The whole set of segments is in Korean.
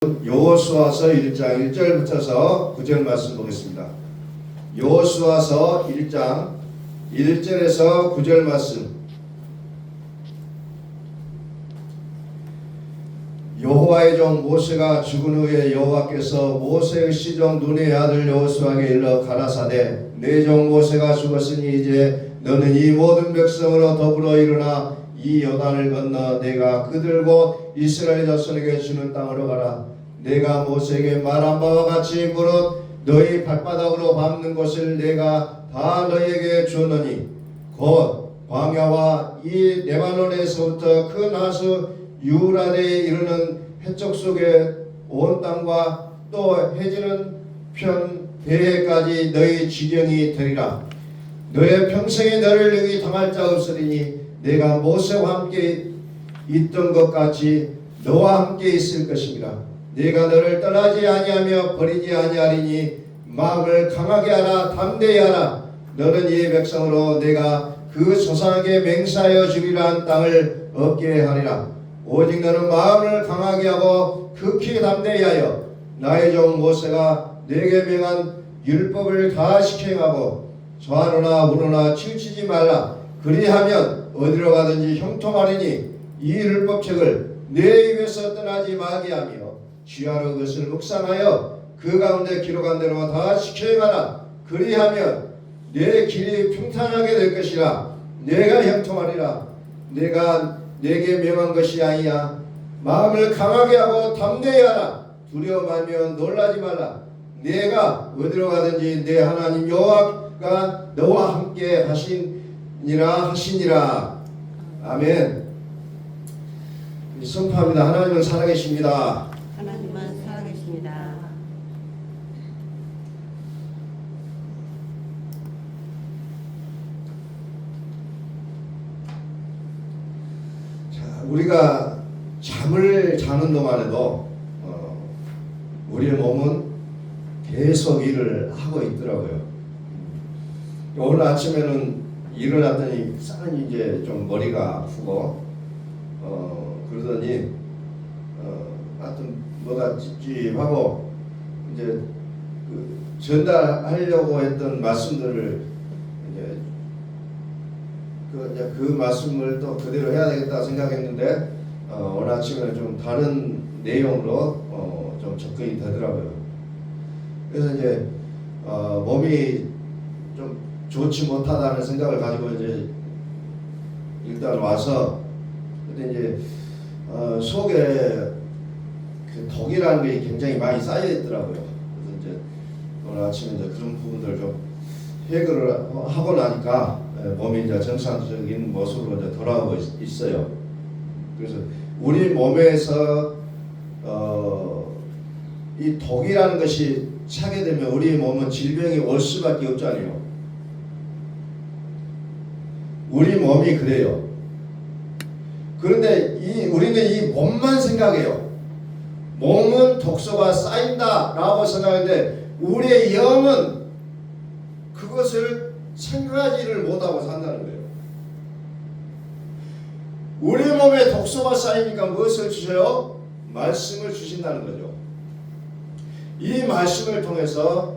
여호수아서 1장 1절부터서 9절 말씀 보겠습니다. 여호수아서 1장 1절에서 9절 말씀. 여호와의 종 모세가 죽은 후에 여호와께서 모세의 시종 눈의 아들 여호수아에게 일러 가라사대 내 종 모세가 죽었으니 이제 너는 이 모든 백성으로 더불어 일어나 이 요단을 건너 내가 그들과 이스라엘 자손에게 주는 땅으로 가라. 내가 모세에게 말한 바와 같이 무릇 너희 발바닥으로 밟는 곳을 내가 다 너희에게 주었노니 곧 광야와 이 레바논에서부터 그 나수 유라데에 이르는 해쪽 속에 온 땅과 또 해지는 편 배해까지 너희 지경이 되리라. 너의 평생에 너를 능히 당할 자 없으리니 내가 모세와 함께 있던 것 같이 너와 함께 있을 것입니다. 내가 너를 떠나지 아니하며 버리지 아니하리니 마음을 강하게 하라. 담대히 하라. 너는 이 백성으로 내가 그 조상에게 맹세하여 주리라 한 땅을 얻게 하리라. 오직 너는 마음을 강하게 하고 극히 담대히 하여 나의 종 모세가 내게 명한 율법을 다 시행하고 좌로나 우로나 치우치지 말라. 그리하면 어디로 가든지 형통하리니 이 율법책을 내 입에서 떠나지 말게 하며 주야로 그것을 묵상하여 그 가운데 기록한 대로 다 시행하라. 그리하면 내 길이 평탄하게 될 것이라. 내가 형통하리라. 내가 내게 명한 것이 아니야. 마음을 강하게 하고 담대히 하라. 두려워하며 놀라지 말라. 내가 어디로 가든지 내 하나님 여호와가 너와 함께 하시니라. 아멘. 선포합니다. 하나님은 살아계십니다. 하나님은 살아계십니다. 자, 우리가 잠을 자는 동안에도 우리의 몸은 계속 일을 하고 있더라고요. 오늘 아침에는 일어났더니 싼 이제 좀 머리가 아프고 그러더니 하여튼 뭐가 찝찝하고 이제 그 전달하려고 했던 말씀들을 이제 그 말씀을 또 그대로 해야 되겠다 생각했는데 오늘 아침에는 좀 다른 내용으로 좀 접근이 되더라고요. 그래서 이제 몸이 좀 좋지 못하다는 생각을 가지고 이제 일단 와서 근데 이제 속에 그 독이라는 게 굉장히 많이 쌓여 있더라고요. 그래서 이제 오늘 아침에 이제 그런 부분들 좀 해결을 하고 나니까 몸이 이제 정상적인 모습으로 이제 돌아오고 있어요. 그래서 우리 몸에서 이 독이라는 것이 차게 되면 우리 몸은 질병이 올 수밖에 없잖아요. 우리 몸이 그래요. 그런데 우리는 이 몸만 생각해요. 몸은 독소가 쌓인다라고 생각하는데 우리의 영은 그것을 생각하지를 못하고 산다는 거예요. 우리 몸에 독소가 쌓이니까 무엇을 주셔요? 말씀을 주신다는 거죠. 이 말씀을 통해서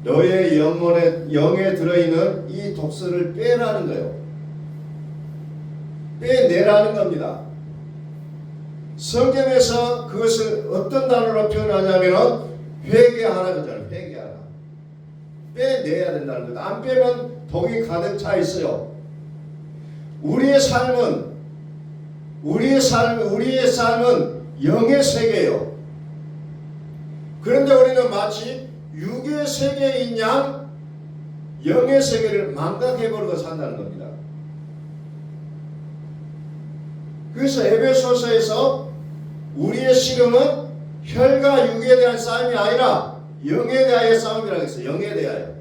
너의 영에 들어있는 이 독소를 빼라는 거예요. 빼내라는 겁니다. 성경에서 그것을 어떤 단어로 표현하냐면 회개하라 그러잖아요. 회개하라. 빼내야 된다는 거예요. 안 빼면 독이 가득 차 있어요. 우리의 삶은 영의 세계예요. 그런데 우리는 마치 육의 세계인 양 영의 세계를 망각해버리고 산다는 겁니다. 그래서 에베소서에서 우리의 씨름은 혈과 육에 대한 싸움이 아니라 영에 대하여 싸움이라고 했어요. 영에 대하여.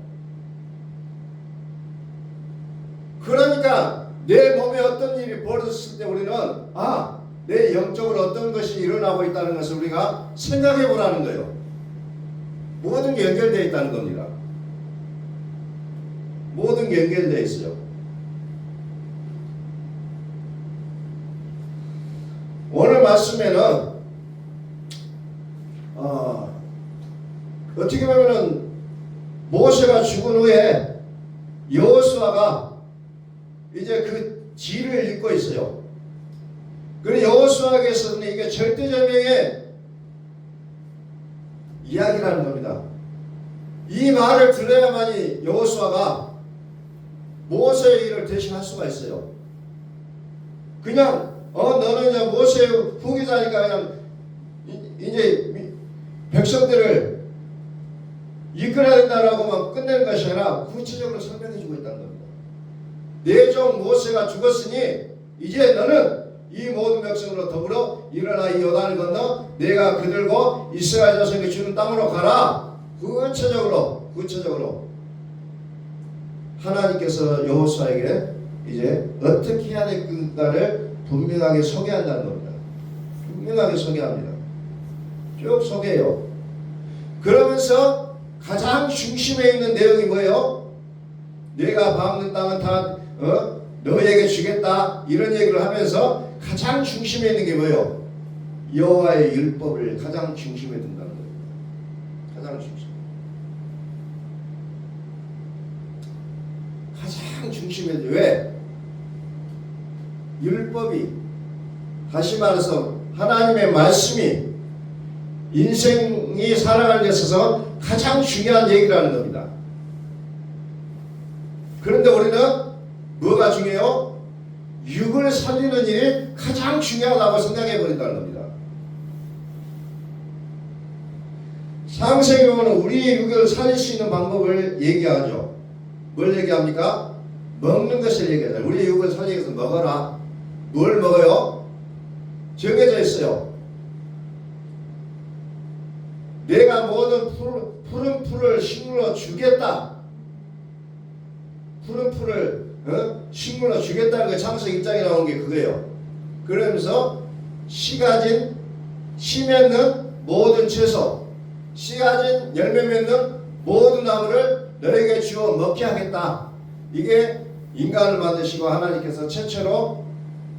그러니까 내 몸에 어떤 일이 벌어졌을 때 우리는 내 영적으로 어떤 것이 일어나고 있다는 것을 우리가 생각해 보라는 거예요. 모든 게 연결되어 있다는 겁니다. 모든 게 연결되어 있어요. 오늘 말씀에는 어떻게 보면은 모세가 죽은 후에 여호수아가 이제 그 지를 잇고 있어요. 그리고 여호수아에게서는 이게 절대절명의 이야기라는 겁니다. 이 말을 들어야만이 여호수아가 모세의 일을 대신할 수가 있어요. 그냥 너는 이제 모세의 후계자니까 그냥 이제 백성들을 이끌어야 된다라고만 끝내는 것이 아니라 구체적으로 설명해주고 있다는 겁니다. 내 종 모세가 죽었으니 이제 너는 이 모든 백성으로 더불어 일어나 이 요단을 건너 내가 그들과 이스라엘 자손에게 주는 땅으로 가라. 구체적으로 하나님께서 여호수아에게 이제 어떻게 해야 될까를 분명하게 소개한다는 겁니다. 분명하게 소개합니다. 쭉 소개해요. 그러면서 가장 중심에 있는 내용이 뭐예요? 내가 밟는 땅은 다 너에게 주겠다 이런 얘기를 하면서 가장 중심에 있는 게 뭐예요? 여호와의 율법을 가장 중심에 둔다는 겁니다. 가장 중심. 가장 중심에 왜? 율법이 다시 말해서 하나님의 말씀이 인생이 살아가는 데 있어서 가장 중요한 얘기라는 겁니다. 그런데 우리는 뭐가 중요해요? 육을 살리는 일이 가장 중요하다고 생각해 버린다는 겁니다. 창세기 보면 우리의 육을 살릴 수 있는 방법을 얘기하죠. 뭘 얘기합니까? 먹는 것을 얘기하죠. 우리의 육을 살리기 위해서 먹어라. 뭘 먹어요? 정해져 있어요. 내가 모든 푸른 풀을 식물로 주겠다. 푸른 풀을 식물로 주겠다는 게 창세기 1장에 나온 게 그거예요. 그러면서 씨 가진 씨 맺는 모든 채소, 씨 가진 열매 맺는 모든 나무를 너에게 주어 먹게 하겠다. 이게 인간을 만드시고 하나님께서 최초로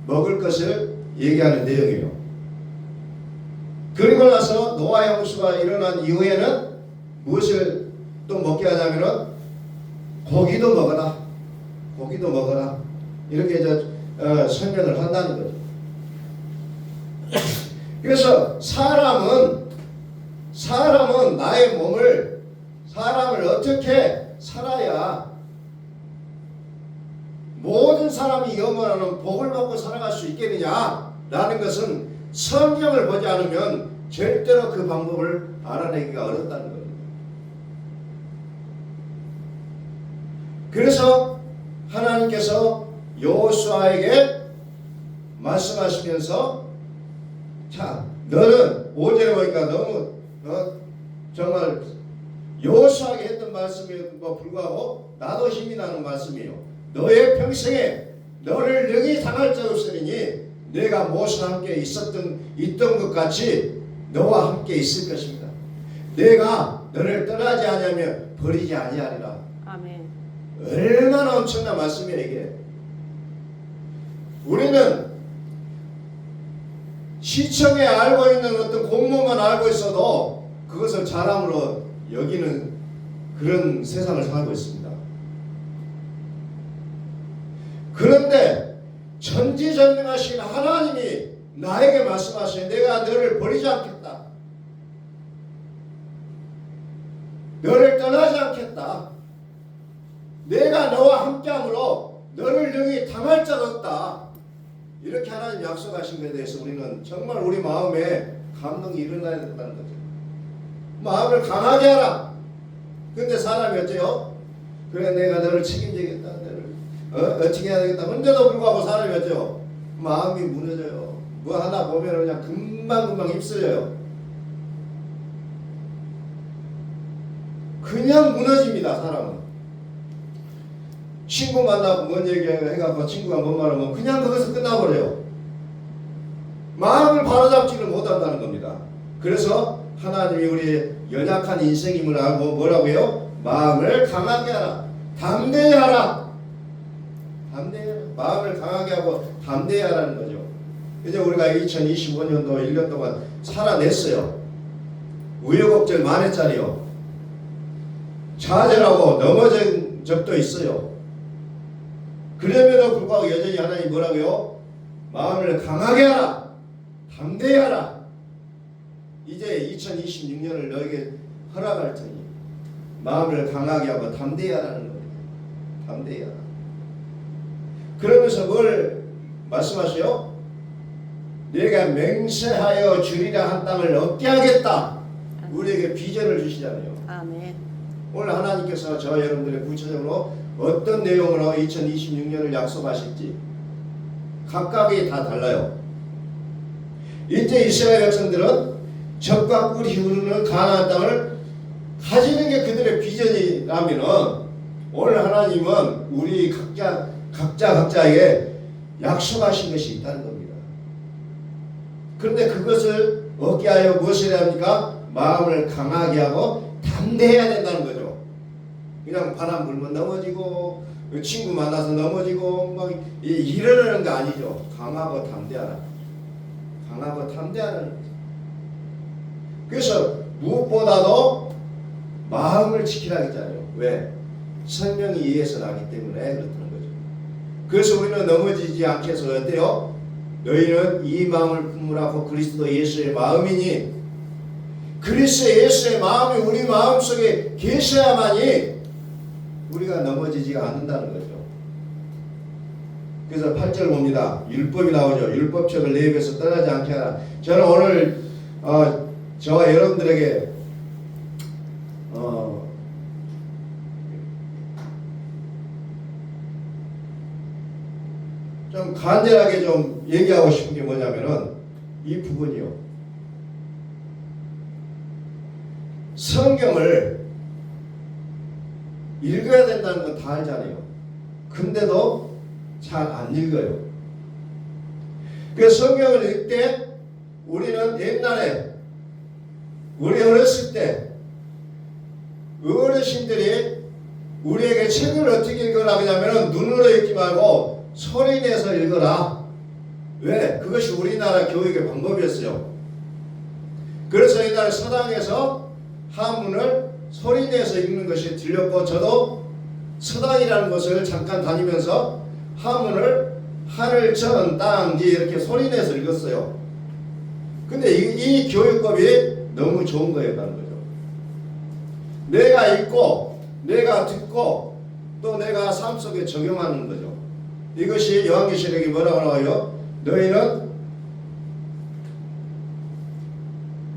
먹을 것을 얘기하는 내용이에요. 그리고 나서 노아 홍수가 일어난 이후에는 무엇을 또 먹게 하냐면은 고기도 먹어라. 고기도 먹어라. 이렇게 이제 설명을 한다는 거죠. 그래서 사람은 나의 몸을 사람을 어떻게 살아야 모든 사람이 영원한 복을 받고 살아갈 수 있겠느냐라는 것은 성경을 보지 않으면 절대로 그 방법을 알아내기가 어렵다는 겁니다. 그래서 하나님께서 여호수아에게 말씀하시면서 자 너는 5절에 보니까 너무 정말 여호수아에게 했던 말씀에도 불구하고 나도 힘이 나는 말씀이에요. 너의 평생에 너를 능히 당할 자 없으리니 내가 모세와 함께 있던 것 같이 너와 함께 있을 것입니다. 내가 너를 떠나지 아니하며 버리지 아니하리라. 아멘. 얼마나 엄청난 말씀이에요 이게. 우리는 시청에 알고 있는 어떤 공무만 알고 있어도 그것을 자랑으로 여기는 그런 세상을 살고 있습니다. 그런데 전지전능하신 하나님이 나에게 말씀하시니 내가 너를 버리지 않겠다. 너를 떠나지 않겠다. 내가 너와 함께함으로 너를 능히 당할 자가 없다. 이렇게 하나님 약속하신 것에 대해서 우리는 정말 우리 마음에 감동이 일어나야 된다는 거죠. 마음을 강하게 하라. 근데 사람이 어째요? 그래 내가 너를 책임지겠다. 너를 어떻게 해야 되겠다. 근데도 불구하고 사람이 어째요? 마음이 무너져요. 뭐 하나 보면 그냥 금방금방 휩쓸려요. 그냥 무너집니다. 사람은. 친구 만나고 뭔 얘기 해갖고 친구가 뭔 말하면 그냥 거기서 끝나버려요. 마음을 바로잡지를 못한다는 겁니다. 그래서 하나님이 우리의 연약한 인생임을 알고 뭐라고 해요? 마음을 강하게 하라. 담대히 하라. 마음을 강하게 하고 담대히 하라는 거죠. 이제 우리가 2025년도 1년 동안 살아냈어요. 우여곡절 많았잖아요. 좌절하고 넘어진 적도 있어요. 그럼에도 불구하고 여전히 하나님 뭐라고요? 마음을 강하게 하라, 담대히 하라. 이제 2026년을 너에게 허락할 테니 마음을 강하게 하고 담대히 하라는 겁니다. 담대히 하라. 그러면서 뭘 말씀하세요? 내가 맹세하여 주리라 한 땅을 얻게 하겠다. 우리에게 비전을 주시잖아요. 아멘. 오늘 하나님께서 저 여러분들의 구체적으로 어떤 내용으로 2026년을 약속하실지 각각이 다 달라요. 이때 이스라엘 백성들은 젖과 꿀이 흐르는 가나안 땅을 가지는 게 그들의 비전이라면은 오늘 하나님은 우리 각자에게 약속하신 것이 있다는 겁니다. 그런데 그것을 얻게 하여 무엇을 해야 합니까? 마음을 강하게 하고 담대해야 된다는 거죠. 그냥 바람 불면 넘어지고 친구 만나서 넘어지고 막 이러는 거 아니죠. 강하고 담대하라. 강하고 담대하라는 거죠. 그래서 무엇보다도 마음을 지키라 했잖아요. 왜? 생명이 이에서 나기 때문에 그렇다는 거죠. 그래서 우리는 넘어지지 않게 해서 어때요? 너희는 이 마음을 품으라고 그리스도 예수의 마음이니, 그리스도 예수의 마음이 우리 마음속에 계셔야만이 우리가 넘어지지가 않는다는 거죠. 그래서 8절 봅니다. 율법이 나오죠. 율법책을 내 입에서 떠나지 않게 하라. 저는 오늘 저와 여러분들에게 좀 간절하게 좀 얘기하고 싶은 게 뭐냐면은 이 부분이요. 성경을 읽어야 된다는 건 다 알잖아요. 근데도 잘 안 읽어요. 그래서 성경을 읽을 때 우리는 옛날에 우리 어렸을 때 어르신들이 우리에게 책을 어떻게 읽으라 그러냐면 눈으로 읽지 말고 소리 내서 읽어라. 왜? 그것이 우리나라 교육의 방법이었어요. 그래서 옛날 서당에서 한문을 소리 내서 읽는 것이 들렸고, 저도 서당이라는 곳을 잠깐 다니면서 한문을 하늘, 천, 땅, 지 이렇게 소리 내서 읽었어요. 근데 이 교육법이 너무 좋은 거였다는 거죠. 내가 읽고 내가 듣고 또 내가 삶 속에 적용하는 거죠. 이것이 요한계시록이 뭐라고 나와요? 너희는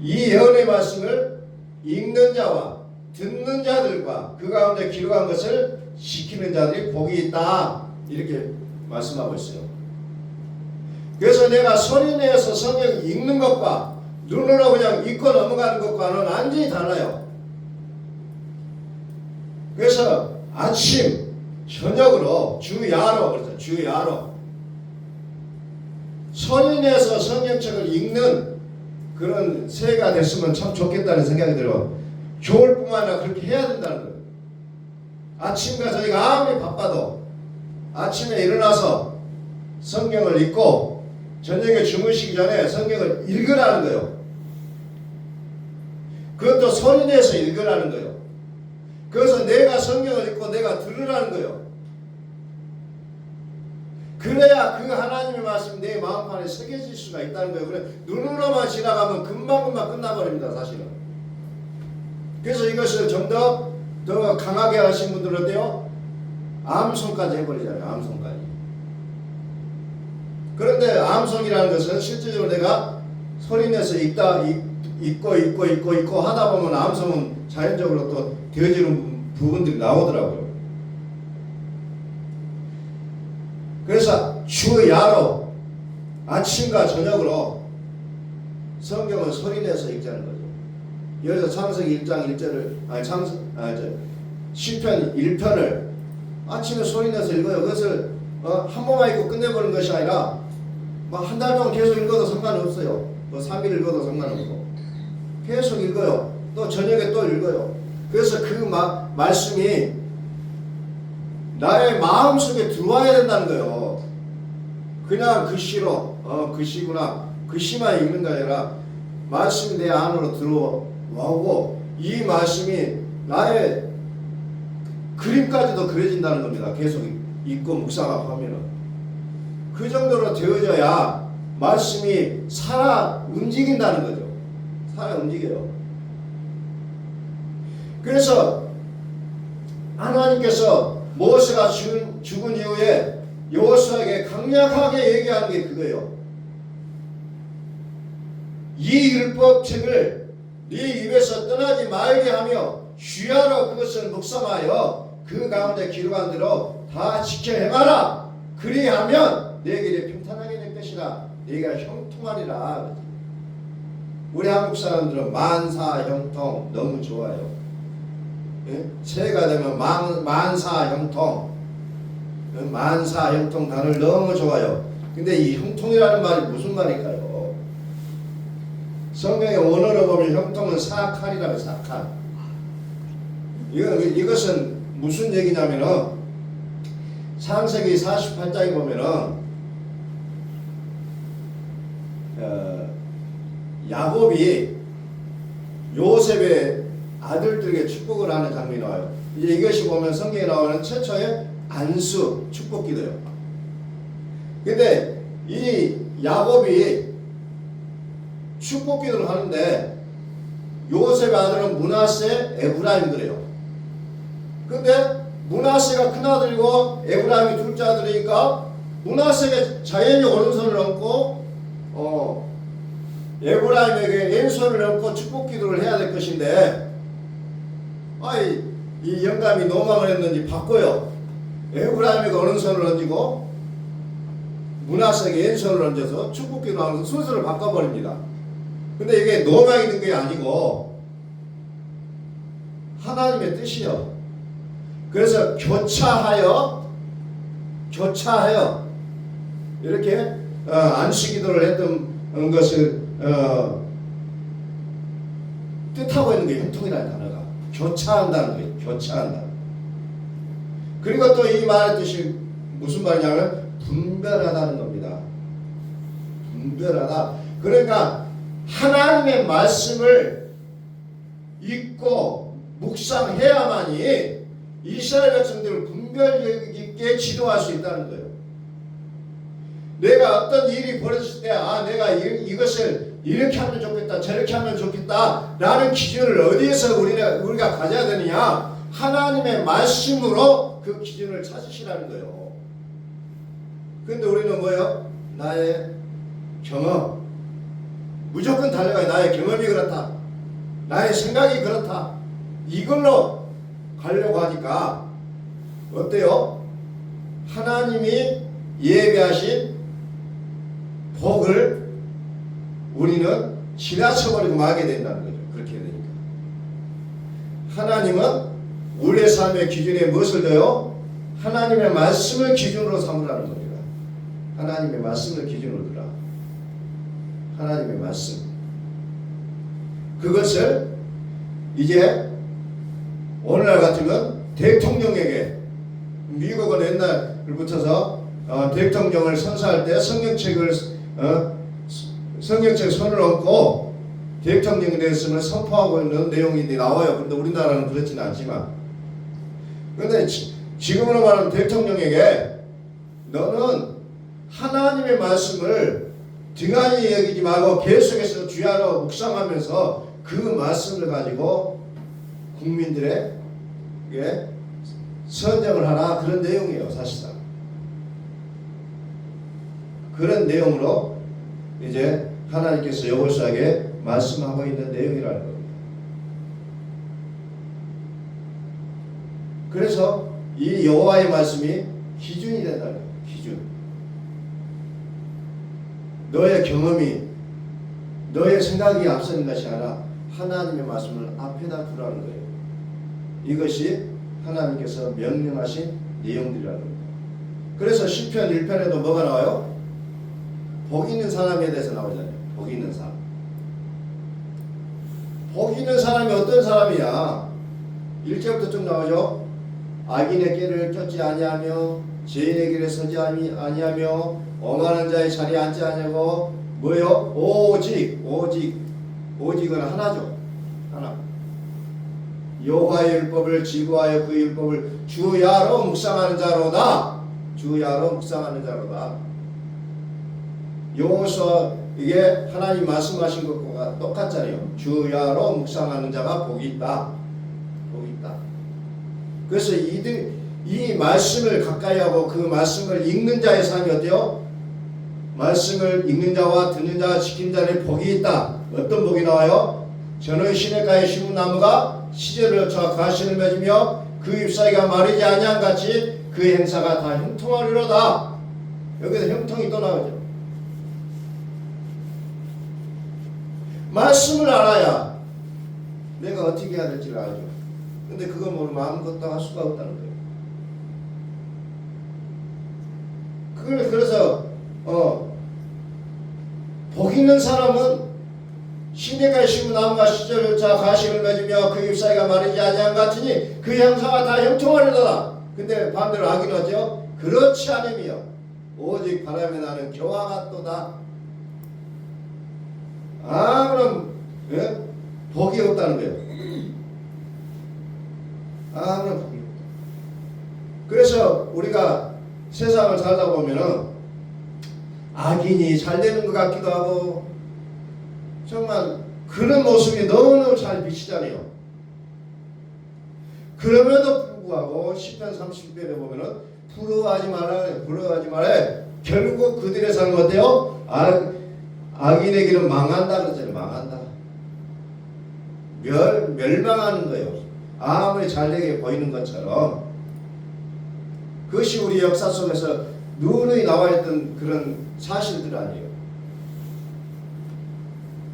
이 예언의 말씀을 읽는 자와 듣는 자들과 그 가운데 기록한 것을 지키는 자들이 복이 있다, 이렇게 말씀하고 있어요. 그래서 내가 소리 내서 성경 읽는 것과 눈으로 그냥 읽고 넘어가는 것과는 완전히 달라요. 그래서 아침, 저녁으로 주야로, 그렇죠. 주야로 소리 내서 성경책을 읽는 그런 새해가 됐으면 참 좋겠다는 생각이 들어요. 좋을 뿐만 아니라 그렇게 해야 된다는 거예요. 아침과 저희가 아무리 바빠도 아침에 일어나서 성경을 읽고 저녁에 주무시기 전에 성경을 읽으라는 거예요. 그것도 소리 내서 읽으라는 거예요. 그래서 내가 성경을 읽고 내가 들으라는 거예요. 그래야 그 하나님의 말씀이 내 마음 안에 새겨질 수가 있다는 거예요. 그래 눈으로만 지나가면 금방금방 끝나버립니다, 사실은. 그래서 이것을 좀 더 강하게 하신 분들은 어때요? 암송까지 해버리잖아요. 암송까지. 그런데 암송이라는 것은 실제적으로 내가 소리내서 읽고 하다 보면 암송은 자연적으로 또 되어지는 부분들이 나오더라고요. 그래서 주야로 아침과 저녁으로 성경을 소리내서 읽자는 거죠. 여기서 창세기 1장 1절을 시편 1편을 아침에 소리내서 읽어요. 그것을 한 번만 읽고 끝내버리는 것이 아니라 한 달 동안 계속 읽어도 상관없어요. 3일 읽어도 상관없고 계속 읽어요. 또 저녁에 또 읽어요. 그래서 그 말씀이 나의 마음속에 들어와야 된다는 거예요. 그냥 글씨로 글씨구나, 글씨만 읽는 게 아니라 말씀이 내 안으로 뭐하고 이 말씀이 나의 그림까지도 그려진다는 겁니다. 계속 읽고 묵상하고 하면은 그 정도로 되어져야 말씀이 살아 움직인다는 거죠. 살아 움직여요. 그래서 하나님께서 모세가 죽은 이후에 여호수아에게 강력하게 얘기하는 게 그거예요. 이 율법책을 네 입에서 떠나지 말게 하며 주야로 그것을 묵상하여 그 가운데 기록한 대로 다 지켜 행하라. 그리하면 내 길이 평탄하게 될 것이라. 네가 형통하리라. 우리 한국 사람들은 만사형통 너무 좋아요. 예? 새해가 되면 만사형통 만사형통 단어를 너무 좋아요. 근데 이 형통이라는 말이 무슨 말일까요? 성경의 원어로 보면 형통은 사칼이라고. 사칼. 이것은 무슨 얘기냐면은 창세기 48장에 보면은 야곱이 요셉의 아들들에게 축복을 하는 장면이 나와요. 이제 이것이 보면 성경에 나오는 최초의 안수 축복기도요. 근데 이 야곱이 축복기도를 하는데 요셉의 아들은 므낫세, 에브라임 그래요. 근데 므낫세가 큰아들이고 에브라임이 둘째 아들이니까 므낫세가 자연히 오른손을 얹고 에브라임에게 왼손을 얹고 축복기도를 해야 될 것인데 이 영감이 노망을 했는지 바꿔요. 에브라임에게 오른손을 얹고 므낫세에게 왼손을 얹어서 축복기도 하면서 순서를 바꿔버립니다. 근데 이게 노망이 든 게 아니고 하나님의 뜻이요. 그래서 교차하여 이렇게 안식기도를 했던 것을 뜻하고 있는 게 형통이라는 단어가 교차한다는 거예요. 교차한다. 그리고 또 이 말의 뜻이 무슨 말이냐면 분별하다는 겁니다. 분별하다. 그러니까 하나님의 말씀을 읽고 묵상해야만이 이스라엘 백성들을 분별 있게 지도할 수 있다는 거예요. 내가 어떤 일이 벌어졌을 때 내가 이것을 이렇게 하면 좋겠다 저렇게 하면 좋겠다 라는 기준을 어디에서 우리가 가져야 되느냐? 하나님의 말씀으로 그 기준을 찾으시라는 거예요. 근데 우리는 뭐예요? 나의 경험, 무조건 달려가요. 나의 경험이 그렇다, 나의 생각이 그렇다, 이걸로 가려고 하니까 어때요? 하나님이 예배하신 복을 우리는 지나쳐버리고 마게 된다는 거죠. 그렇게 되니까 하나님은 우리의 삶의 기준에 무엇을 둬요? 하나님의 말씀을 기준으로 삼으라는 겁니다. 하나님의 말씀을 기준으로 두라. 하나님의 말씀. 그것을 이제 오늘날 같으면 대통령에게, 미국은 옛날부터서 대통령을 선사할 때 성경책 손을 얹고 대통령에 대해서는 선포하고 있는 내용이 나와요. 그런데 우리나라는 그렇지는 않지만, 그런데 지금으로 말하면 대통령에게 너는 하나님의 말씀을 등한히 여기지 말고 계속해서 주야로 묵상하면서 그 말씀을 가지고 국민들에게 선정을 하라, 그런 내용이에요. 사실상 그런 내용으로 이제 하나님께서 여호수아에게 말씀하고 있는 내용이라는 겁니다. 그래서 이 여호와의 말씀이 기준이 된다는 거예요. 기준. 너의 경험이, 너의 생각이 앞서는 것이 아니라 하나님의 말씀을 앞에다 두라는 거예요. 이것이 하나님께서 명령하신 내용들이라는 겁니다. 그래서 시편 1편에도 뭐가 나와요? 복 있는 사람에 대해서 나오잖아요. 복 있는 사람. 복 있는 사람이 어떤 사람이야? 1절부터 쭉 나오죠. 악인의 길을 쫓지 아니하며 죄인의 길에 서지 아니하며 오만한 자의 자리에 앉지 아니하고 뭐요? 오직은 하나죠. 하나. 여호와의 율법을 지구하여 그 율법을 주야로 묵상하는 자로다. 주야로 묵상하는 자로다. 여호수아 이게 하나님 말씀하신 것과 똑같잖아요. 주야로 묵상하는 자가 복이 있다. 복이 있다. 그래서 이 말씀을 가까이 하고 그 말씀을 읽는 자의 삶이 어때요? 말씀을 읽는 자와 듣는 자와 지키는 자는 복이 있다. 어떤 복이 나와요? 저는 시냇가에 심은 나무가 시절을 쳐 가시를 맺으며 그 잎사귀가 마르지 아니한 같이 그 행사가 다 형통하리로다. 여기서 형통이 또 나오죠. 말씀을 알아야 내가 어떻게 해야 될지를 알죠. 근데 그거 모르면 아무것도 할 수가 없다는 거예요. 그래서 복 있는 사람은 시냇가에 심은 나무가 시절을 차 가시를 맺으며 그 잎사귀가 마르지 아니한 같으니 그 형사가 다 형통하리로다. 근데 반대로 악인은 어때요? 그렇지 않으며 오직 바람에 나는 겨와 같도다. 아무런 복이 없다는 거예요. 아무런 복이 없다. 그래서 우리가 세상을 살다 보면은 악인이 잘 되는 것 같기도 하고 정말 그런 모습이 너무너무 잘 비치잖아요. 그럼에도 불구하고 10편 30편에 보면은 부러워하지 말라 그래요. 부러워하지 말라. 결국 그들의 삶은 어때요? 악인의 길은 망한다 그러잖아요. 망한다. 멸망하는 거예요. 아무리 잘되게 보이는 것처럼. 그것이 우리 역사 속에서 누누이 나와있던 그런 사실들 아니에요.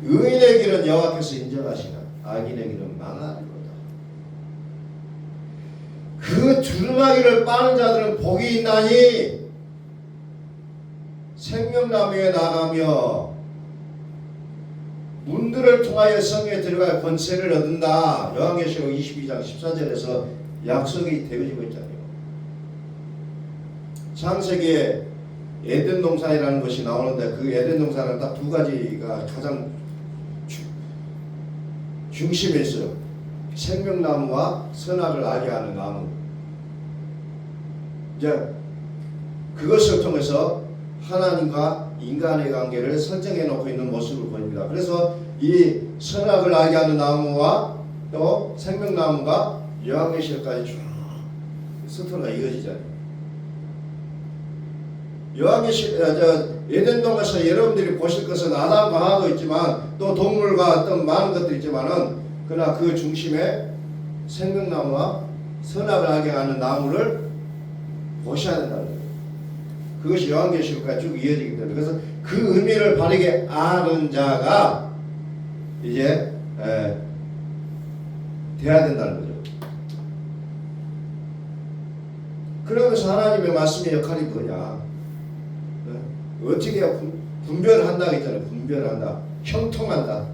의인의 길은 여호와께서 인정하시나 악인의 길은 망하리로다. 그 두루마기를 빠는 자들은 복이 있나니 생명나무에 나가며 문들을 통하여 성에 들어갈 권세를 얻는다. 요한계시록 22장 14절에서 약속이 되어지고 있잖아요. 창세기에 에덴 동산이라는 것이 나오는데 그 에덴 동산은 딱 두 가지가 가장 중심에 있어요. 생명나무와 선악을 알게 하는 나무. 이제 그것을 통해서 하나님과 인간의 관계를 설정해 놓고 있는 모습을 보입니다. 그래서 이 선악을 알게 하는 나무와 또 생명나무가 요한계시록까지 쭉 스토리가 이어지잖아요. 에덴 동산에서 여러분들이 보실 것은 아담과 하와도 있지만 또 동물과 어떤 많은 것들이 있지만은 그러나 그 중심에 생명나무와 선악을 알게 하는 나무를 보셔야 된다는 거예요. 그것이 요한계시록까지 쭉 이어지기 때문에 그래서 그 의미를 바르게 아는 자가 이제 돼야 된다는 거죠. 그러면서 하나님의 말씀의 역할이 뭐냐? 어떻게 분별한다 했잖아요. 분별한다. 형통한다.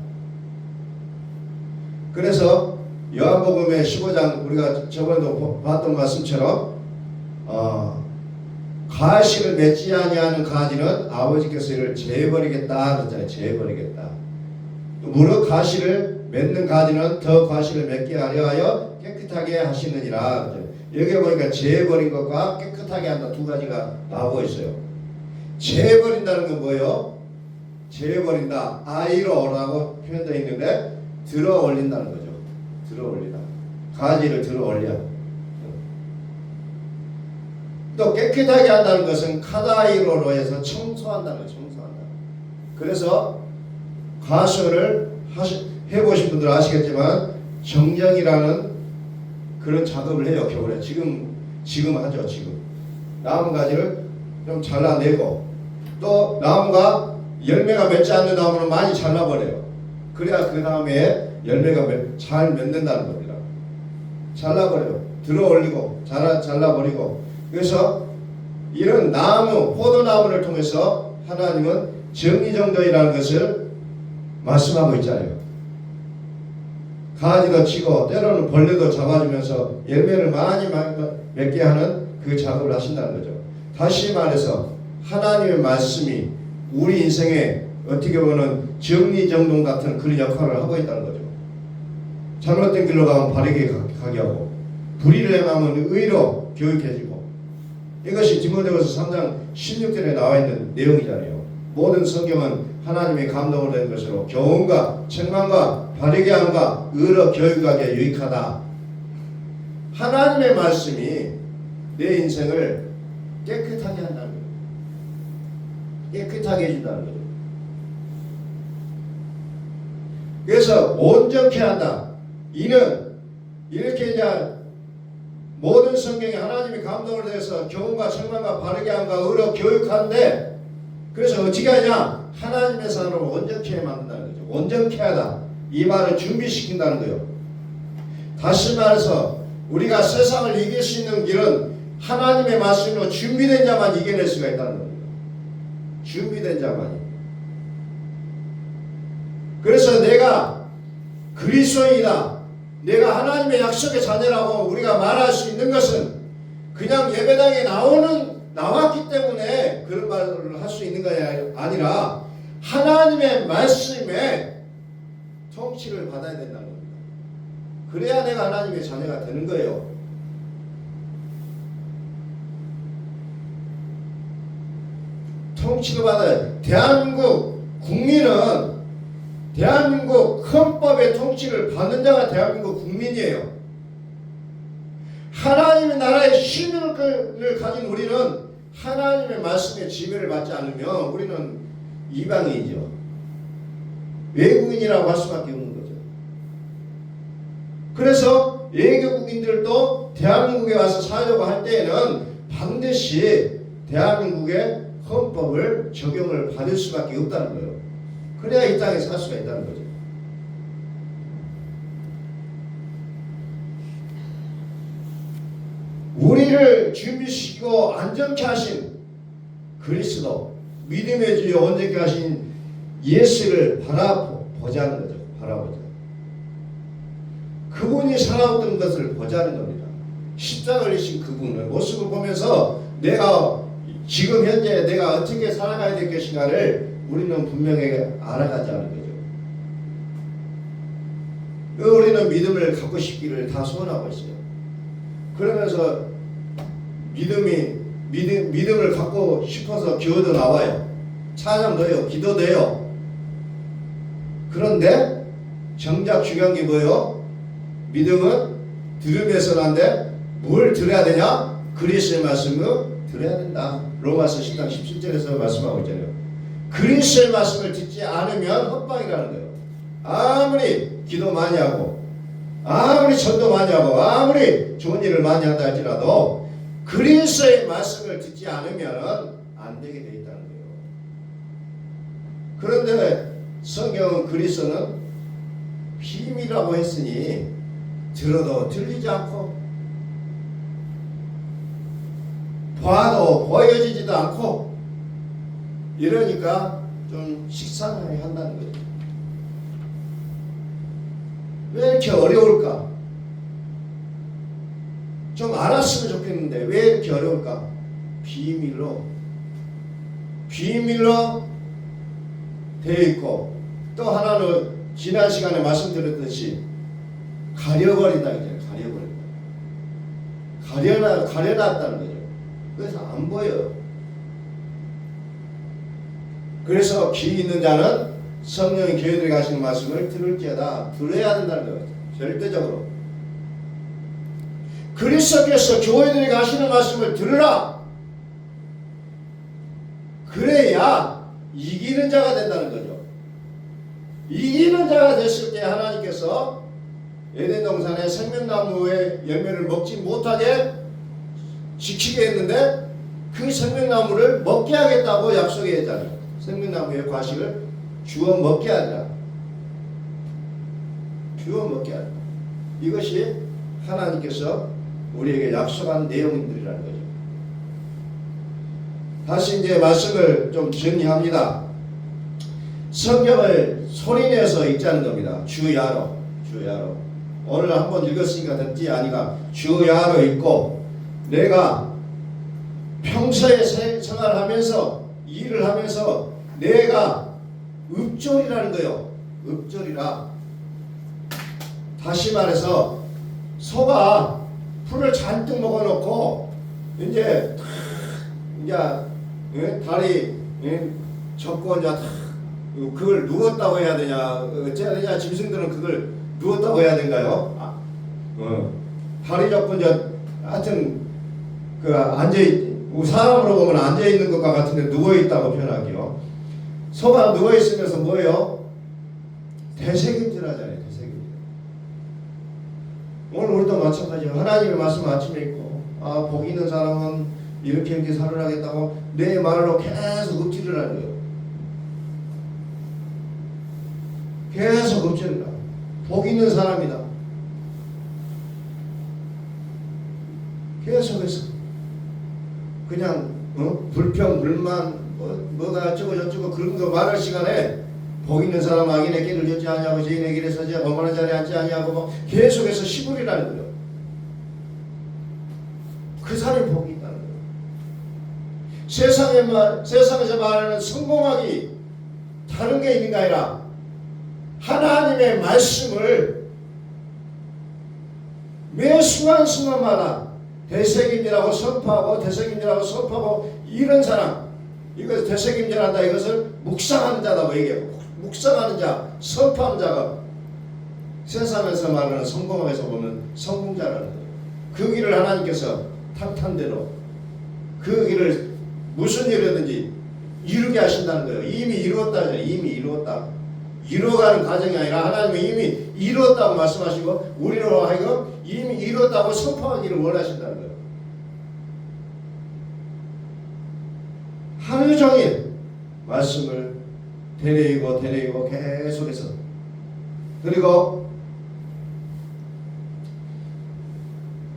그래서 요한복음의 15장 우리가 저번에도 봤던 말씀처럼 가시를 맺지 아니하는 가지는 아버지께서 이를 제버리겠다 그랬잖아요. 제버리겠다. 무릇 가시를 맺는 가지는 더 가시를 맺게 하려 하여 깨끗하게 하시느니라. 여기 보니까 제버린 것과 깨끗하게 한다 두 가지가 나오고 있어요. 재버린다는 건 뭐예요? 재버린다. 아이로라고 표현되어 있는데 들어 올린다는 거죠. 들어 올리다. 가지를 들어 올려. 또 깨끗하게 한다는 것은 카다이로로 해서 청소한다는 거예요. 청소한다. 그래서 가설을 해보신 분들은 아시겠지만 정정이라는 그런 작업을 해요. 겨울에. 지금 하죠. 지금. 나무 가지를 좀 잘라내고 또 나무가 열매가 맺지 않는 나무는 많이 잘라버려요. 그래야 그 다음에 열매가 잘 맺는다는 겁니다. 잘라버려요. 들어올리고 잘라버리고. 그래서 이런 나무, 포도나무를 통해서 하나님은 정리정돈이라는 것을 말씀하고 있잖아요. 가지도 치고 때로는 벌레도 잡아주면서 열매를 많이 맺게 하는 그 작업을 하신다는 거죠. 다시 말해서 하나님의 말씀이 우리 인생에 어떻게 보면 정리정돈 같은 그런 역할을 하고 있다는 거죠. 잘못된 길로 가면 바르게 가게 하고 불의를 행하면 의로 교육해지고 이것이 디모데후서 3장 16절에 나와 있는 내용이잖아요. 모든 성경은 하나님의 감동을 된 것으로 교훈과 책망과 바르게 함과 의로 교육하기에 유익하다. 하나님의 말씀이 내 인생을 깨끗하게 한다는 거예요. 깨끗하게 해준다는 거예요. 그래서 온전케 한다. 이는 이렇게 이제 모든 성경에 하나님이 감동을 내서 교훈과 책망과 바르게 함과 의로 교육하는데 그래서 어떻게 하냐? 하나님의 사람을 온전케 만든다는 거죠. 온전케 하다. 이 말을 준비시킨다는 거예요. 다시 말해서 우리가 세상을 이길 수 있는 길은 하나님의 말씀으로 준비된 자만 이겨낼 수가 있다는 겁니다. 준비된 자만이. 그래서 내가 그리스도인이다. 내가 하나님의 약속의 자녀라고 우리가 말할 수 있는 것은 그냥 예배당에 나왔기 때문에 그런 말을 할 수 있는 것이 아니라 하나님의 말씀에 통치를 받아야 된다는 겁니다. 그래야 내가 하나님의 자녀가 되는 거예요. 통치를 받아야 대한민국 국민은 대한민국 헌법의 통치를 받는 자가 대한민국 국민이에요. 하나님의 나라의 시민을 가진 우리는 하나님의 말씀에 지배를 받지 않으면 우리는 이방인이죠. 외국인이라고 할 수밖에 없는 거죠. 그래서 외국인들도 대한민국에 와서 살려고 할 때에는 반드시 대한민국의 헌법을 적용을 받을 수밖에 없다는 거예요. 그래야 이 땅에 살 수가 있다는 거죠. 우리를 준비시키고 안전케 하신 그리스도, 믿음의 주여 온전케 하신 예수를 바라보자는 거죠. 바라보자. 그분이 살아왔던 것을 보자는 겁니다. 십자가를 지신 그분의 모습을 보면서 내가 지금 현재 내가 어떻게 살아가야 될 것인가를 우리는 분명히 알아가자는 거죠. 우리는 믿음을 갖고 싶기를 다 소원하고 있어요. 그러면서 믿음을 갖고 싶어서 교회도 나와요. 찬양도 해요. 기도도 해요. 그런데 정작 중요한 게 뭐예요? 믿음은 들음에서 난데 뭘 들어야 되냐? 그리스도의 말씀을 들어야 된다. 로마서 10장 17절에서 말씀하고 있잖아요. 그리스도의 말씀을 듣지 않으면 헛방이라는 거예요. 아무리 기도 많이 하고 아무리 전도 많이 하고 아무리 좋은 일을 많이 한다 할지라도 그리스도의 말씀을 듣지 않으면 안 되게 되어 있다는 거예요. 그런데 성경은 그리스도는 비밀이라고 했으니 들어도 들리지 않고 봐도 보여지지도 않고 이러니까 좀 식상하게 한다는 거죠. 왜 이렇게 어려울까? 좀 알았으면 좋겠는데 왜 이렇게 어려울까? 비밀로 되어 있고 또 하나는 지난 시간에 말씀드렸듯이 가려버린다 이제 가려놨다는 거죠. 그래서 안 보여요. 그래서 귀 있는 자는 성령이 교회들에 가시는 말씀을 들을지어다. 들어야 된다는 거예요. 절대적으로. 그리스도께서 교회들에 가시는 말씀을 들으라. 그래야 이기는 자가 된다는 거죠. 이기는 자가 됐을 때 하나님께서 에덴 동산의 생명나무의 열매를 먹지 못하게 지키게 했는데 그 생명나무를 먹게 하겠다고 약속했잖아요. 생명나무의 과실을 주워 먹게 하자. 주워 먹게 하자. 이것이 하나님께서 우리에게 약속한 내용들이라는 거죠. 다시 이제 말씀을 좀 정리합니다. 성경을 소리내서 읽자는 겁니다. 주야로. 오늘 한번 읽었으니까 듣지 아니가 주야로 읽고 내가 평소에 생활하면서 일을 하면서 내가 읍졸이라는 거예요. 읍졸이라 다시 말해서 소가 풀을 잔뜩 먹어놓고 이제 다리 접고 이제 그걸 누웠다고 해야 되냐 어째야 되냐 짐승들은 그걸 누웠다고 해야 된가요? 다리 접고 이제 하여튼 그 사람으로 보면 앉아 있는 것과 같은데 누워 있다고 표현하기요. 소가 누워 있으면서 뭐예요? 되새김질하잖아요. 되새김질. 오늘 우리도 마찬가지예요. 하나님의 말씀 아침에 있고 복 있는 사람은 이렇게 살아나겠다고 내 말로 계속 읍질을 하는 거예요. 계속 읍질을 하고 복 있는 사람이다. 계속해서 그냥 불평 불만 뭐가 어쩌고 저쩌고 그런 거 말할 시간에 복 있는 사람 악인의 길을 걷지 아니하고 죄인의 길에 서지 거만한 자리에 앉지 아니하고 뭐 계속해서 시부리라는 거예요. 그 사람이 복이 있다는 거예요. 세상에서 말하는 성공하기 다른 게 있는 게 아니라 하나님의 말씀을 매 순간순간마다 되새김질하고 선포하고 이런 사람, 이것을 되새김질한다. 이것을 묵상하는 자라고 얘기하고, 묵상하는 자, 선포하는 자가 세상에서 말하는 성공에서 보면 성공자라는 거예요. 그 길을 하나님께서 탄탄대로 그 길을 무슨 일이든지 이루게 하신다는 거예요. 이미 이루었다. 이미 이루었다. 이루어가는 과정이 아니라 하나님이 이미 이루었다고 말씀하시고 우리로 하여금 이미 이루었다고 선포하기를 원하신다는 거예요. 하루 종일 말씀을 되뇌이고 계속해서 그리고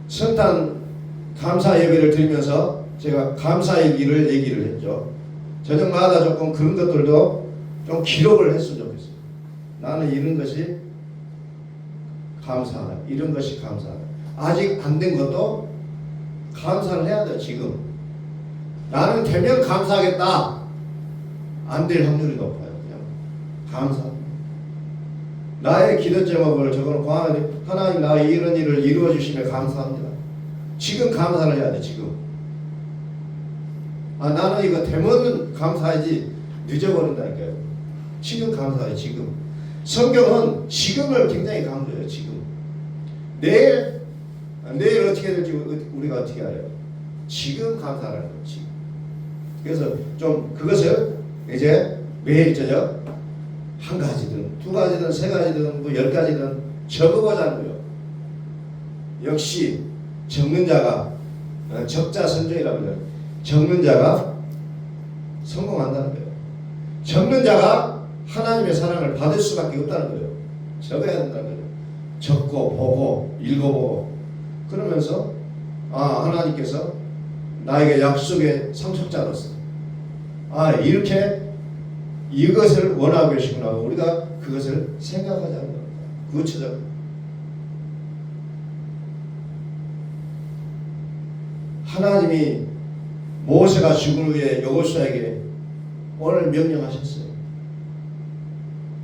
성탄 감사 예배를 드리면서 제가 감사일기를 얘기를 했죠. 저녁마다 조금 그런 것들도 좀 기록을 했으면 좋겠어요. 나는 이런 것이 감사하다. 이런 것이 감사하다. 아직 안 된 것도 감사를 해야 돼요. 지금 나는 되면 감사하겠다. 안 될 확률이 높아요. 그냥 감사. 나의 기도 제목을 적어놓고 하나님 나의 이런 일을 이루어 주시면 감사합니다. 지금 감사를 해야 돼. 지금. 나는 이거 되면 감사하지 늦어버린다니까요. 지금 감사해. 지금. 성경은 지금을 굉장히 강조해요. 지금. 내일 어떻게 될지 우리가 어떻게 알아요? 지금 감사하는 거예요. 지금. 그래서 좀 그것을 이제 매일 저녁 한 가지든 두 가지든 세 가지든 뭐 10가지든 적어보자는 거예요. 역시 적는 자가 적자선정이라고 해요. 적는 자가 성공한다는 거예요. 적는 자가 하나님의 사랑을 받을 수밖에 없다는 거예요. 적어야 된다는 거예요. 적고 보고 읽어보고 그러면서 하나님께서 나에게 약속의 상속자로서 이렇게 이것을 원하고 계시구나. 우리가 그것을 생각하자는 겁니다. 구체적. 하나님이 모세가 죽은 후에 여호수아에게 오늘 명령하셨어요.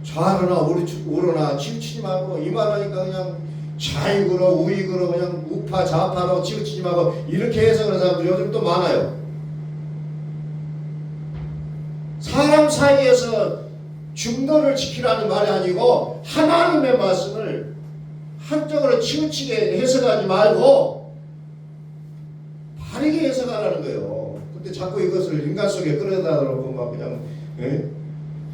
좌로나 우로나 치우치지 말고 이 말하니까 그냥 좌익으로 우익으로 그냥 우파 좌파로 치우치지 말고 이렇게 해석하는 사람들이 요즘 또 많아요. 사람 사이에서 중도를 지키라는 말이 아니고 하나님의 말씀을 한쪽으로 치우치게 해석하지 말고 바르게 해석하라는 거예요. 근데 자꾸 이것을 인간 속에 끌어다 놓고 막 그냥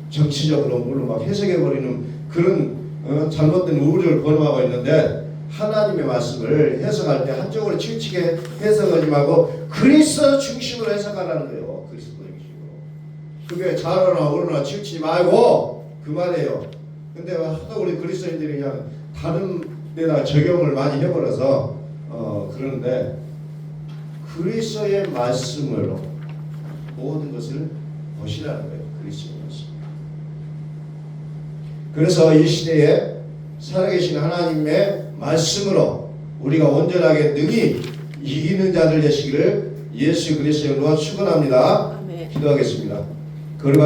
정치적으로 물론 막 해석해버리는 그런 잘못된 우려를 범하고 있는데 하나님의 말씀을 해석할 때 한쪽으로 치우치게 해석하지 말고 그리스도 중심으로 해석하라는 거예요. 그리스도 중심으로. 그게 좌로나 우로나 치우치지 말고 그 말이에요. 근데 하도 우리 그리스도인들이 그냥 다른 데다 적용을 많이 해버려서 그러는데 그리스도의 말씀으로 모든 것을 보시라는 거예요. 그리스도의 말씀. 그래서 이 시대에 살아계신 하나님의 말씀으로 우리가 온전하게 능히 이기는 자들 되시기를 예수 그리스도로 축원합니다. 아멘. 기도하겠습니다.